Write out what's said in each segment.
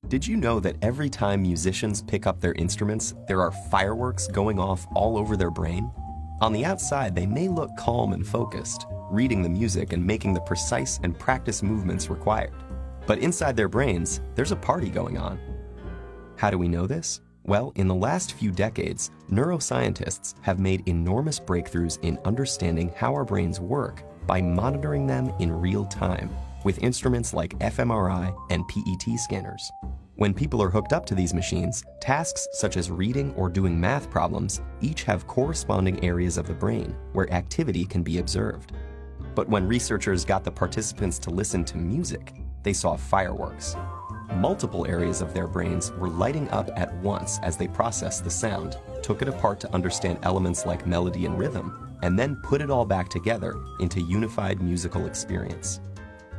Did you know that every time musicians pick up their instruments, there are fireworks going off all over their brain? On the outside, they may look calm and focused, reading the music and making the precise and practiced movements required. But inside their brains, there's a party going on. How do we know this? Well, in the last few decades, neuroscientists have made enormous breakthroughs in understanding how our brains work by monitoring them in real time with instruments like fMRI and PET scanners. When people are hooked up to these machines, tasks such as reading or doing math problems each have corresponding areas of the brain where activity can be observed. But when researchers got the participants to listen to music, they saw fireworks. Multiple areas of their brains were lighting up at once as they processed the sound, took it apart to understand elements like melody and rhythm, and then put it all back together into unified musical experience.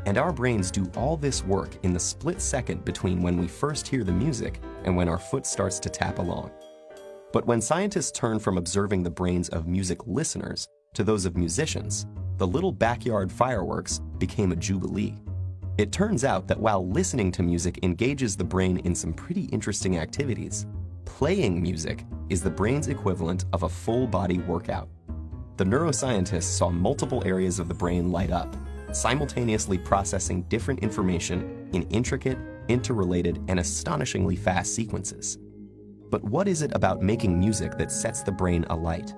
And our brains do all this work in the split second between when we first hear the music and when our foot starts to tap along. But when scientists turned from observing the brains of music listeners to those of musicians, the little backyard fireworks became a jubilee. It turns out that while listening to music engages the brain in some pretty interesting activities, playing music is the brain's equivalent of a full-body workout. The neuroscientists saw multiple areas of the brain light up, simultaneously processing different information in intricate, interrelated, and astonishingly fast sequences. But what is it about making music that sets the brain alight?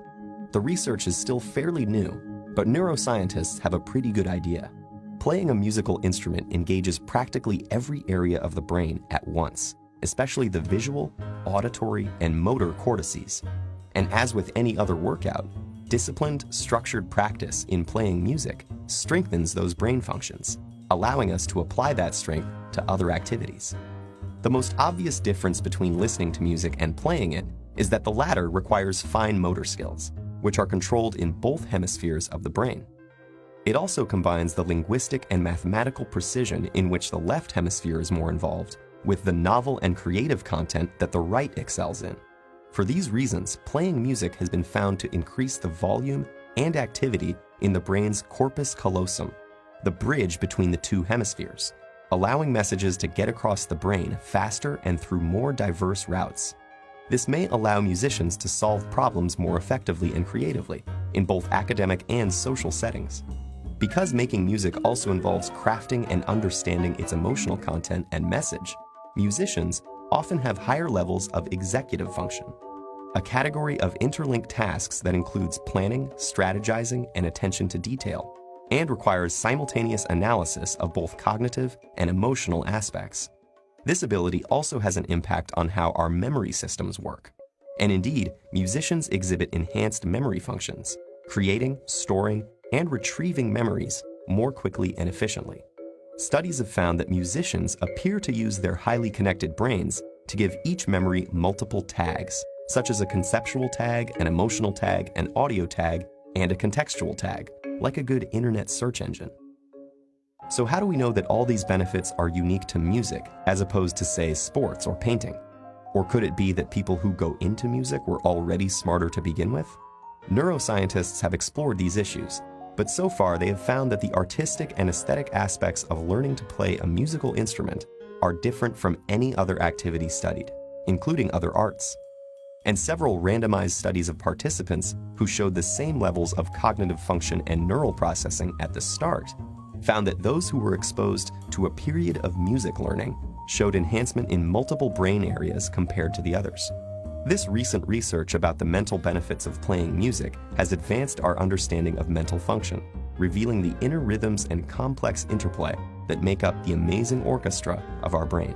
The research is still fairly new, but neuroscientists have a pretty good idea. Playing a musical instrument engages practically every area of the brain at once, especially the visual, auditory, and motor cortices. And as with any other workout, disciplined, structured practice in playing music strengthens those brain functions, allowing us to apply that strength to other activities. The most obvious difference between listening to music and playing it is that the latter requires fine motor skills, which are controlled in both hemispheres of the brain. It also combines the linguistic and mathematical precision in which the left hemisphere is more involved, with the novel and creative content that the right excels in. For these reasons, playing music has been found to increase the volume and activity in the brain's corpus callosum, the bridge between the two hemispheres, allowing messages to get across the brain faster and through more diverse routes. This may allow musicians to solve problems more effectively and creatively in both academic and social settings. Because making music also involves crafting and understanding its emotional content and message, musicians often have higher levels of executive function, a category of interlinked tasks that includes planning, strategizing, and attention to detail, and requires simultaneous analysis of both cognitive and emotional aspects. This ability also has an impact on how our memory systems work. And indeed, musicians exhibit enhanced memory functions, creating, storing, and retrieving memories more quickly and efficiently. Studies have found that musicians appear to use their highly connected brains to give each memory multiple tags, such as a conceptual tag, an emotional tag, an audio tag, and a contextual tag, like a good internet search engine. So how do we know that all these benefits are unique to music as opposed to, say, sports or painting? Or could it be that people who go into music were already smarter to begin with? Neuroscientists have explored these issues, but so far they have found that the artistic and aesthetic aspects of learning to play a musical instrument are different from any other activity studied, including other arts. And several randomized studies of participants who showed the same levels of cognitive function and neural processing at the start found that those who were exposed to a period of music learning showed enhancement in multiple brain areas compared to the others. This recent research about the mental benefits of playing music has advanced our understanding of mental function, revealing the inner rhythms and complex interplay that make up the amazing orchestra of our brain.